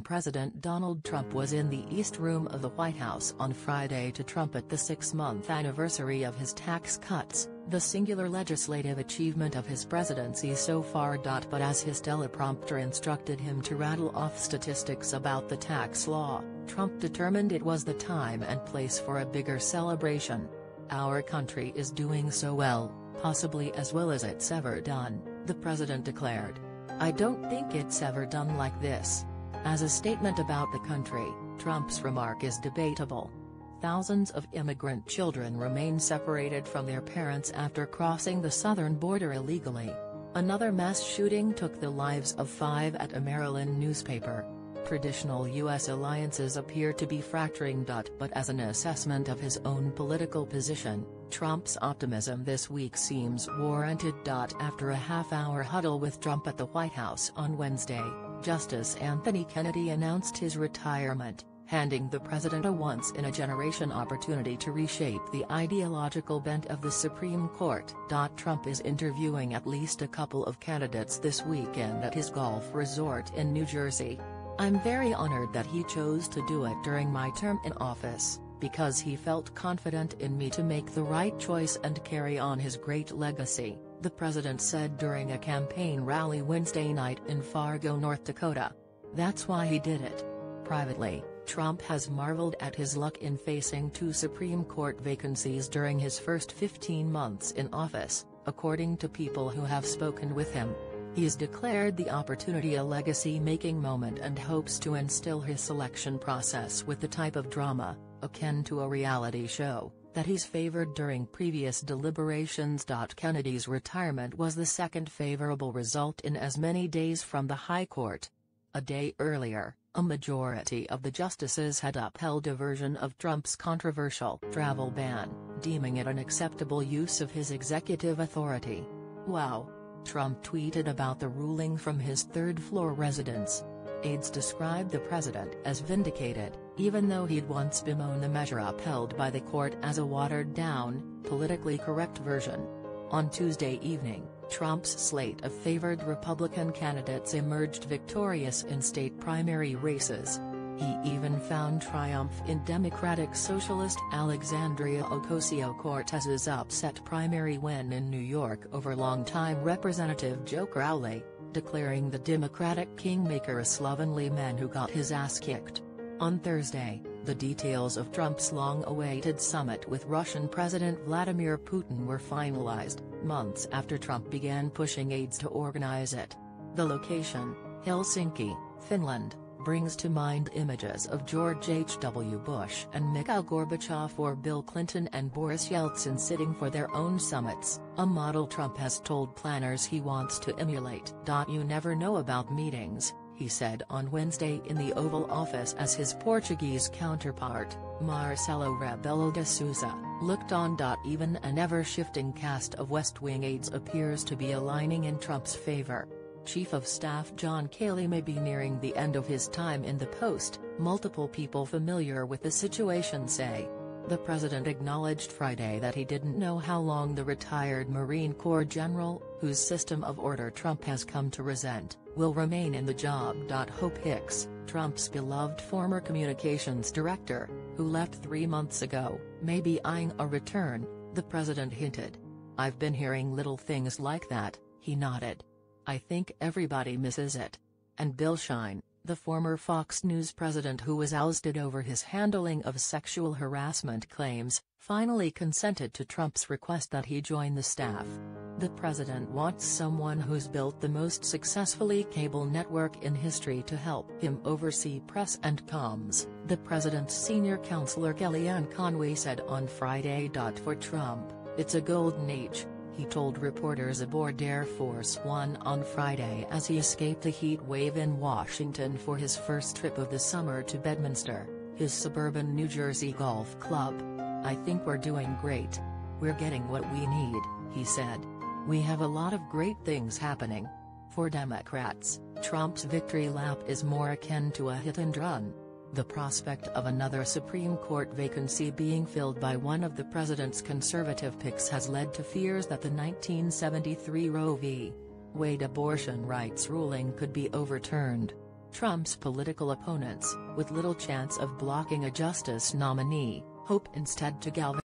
President Donald Trump was in the East Room of the White House on Friday to trumpet the 6-month anniversary of his tax cuts, the singular legislative achievement of his presidency so far. But as his teleprompter instructed him to rattle off statistics about the tax law, Trump determined it was the time and place for a bigger celebration. "Our country is doing so well, possibly as well as it's ever done," the president declared. "I don't think it's ever done like this." As a statement about the country, Trump's remark is debatable. Thousands of immigrant children remain separated from their parents after crossing the southern border illegally. Another mass shooting took the lives of 5 at a Maryland newspaper. Traditional U.S. alliances appear to be fracturing. But as an assessment of his own political position, Trump's optimism this week seems warranted. After a half-hour huddle with Trump at the White House on Wednesday, Justice Anthony Kennedy announced his retirement, handing the president a once-in-a-generation opportunity to reshape the ideological bent of the Supreme Court. Trump is interviewing at least a couple of candidates this weekend at his golf resort in New Jersey. "I'm very honored that he chose to do it during my term in office, because he felt confident in me to make the right choice and carry on his great legacy," the president said during a campaign rally Wednesday night in Fargo, North Dakota. "That's why he did it." Privately, Trump has marveled at his luck in facing 2 Supreme Court vacancies during his first 15 months in office, according to people who have spoken with him. He's declared the opportunity a legacy-making moment and hopes to instill his selection process with the type of drama, akin to a reality show, that he's favored during previous deliberations. Kennedy's retirement was the second favorable result in as many days from the High Court. A day earlier, a majority of the justices had upheld a version of Trump's controversial travel ban, deeming it an acceptable use of his executive authority. "Wow," Trump tweeted about the ruling from his third-floor residence. Aides described the president as vindicated, even though he'd once bemoaned the measure upheld by the court as a watered-down, politically correct version. On Tuesday evening, Trump's slate of favored Republican candidates emerged victorious in state primary races. He even found triumph in Democratic socialist Alexandria Ocasio-Cortez's upset primary win in New York over longtime Representative Joe Crowley, declaring the Democratic kingmaker a slovenly man who got his ass kicked. On Thursday, the details of Trump's long-awaited summit with Russian President Vladimir Putin were finalized, months after Trump began pushing aides to organize it. The location, Helsinki, Finland, brings to mind images of George H.W. Bush and Mikhail Gorbachev or Bill Clinton and Boris Yeltsin sitting for their own summits, a model Trump has told planners he wants to emulate. "You never know about meetings," he said on Wednesday in the Oval Office as his Portuguese counterpart, Marcelo Rebelo de Sousa, looked on. Even an ever-shifting cast of West Wing aides appears to be aligning in Trump's favor. Chief of Staff John Kelly may be nearing the end of his time in the post, multiple people familiar with the situation say. The president acknowledged Friday that he didn't know how long the retired Marine Corps general, whose system of order Trump has come to resent, will remain in the job. Hope Hicks, Trump's beloved former communications director, who left 3 months ago, may be eyeing a return, the president hinted. "I've been hearing little things like that," he nodded. "I think everybody misses it." And Bill Shine, the former Fox News president who was ousted over his handling of sexual harassment claims, finally consented to Trump's request that he join the staff. The president wants someone who's built the most successfully cable network in history to help him oversee press and comms, the president's senior counselor Kellyanne Conway said on Friday. For Trump, it's a golden age, he told reporters aboard Air Force One on Friday as he escaped a heat wave in Washington for his first trip of the summer to Bedminster, his suburban New Jersey golf club. "I think we're doing great. We're getting what we need," he said. "We have a lot of great things happening." For Democrats, Trump's victory lap is more akin to a hit-and-run. The prospect of another Supreme Court vacancy being filled by one of the president's conservative picks has led to fears that the 1973 Roe v. Wade abortion rights ruling could be overturned. Trump's political opponents, with little chance of blocking a justice nominee, hope instead to galvanize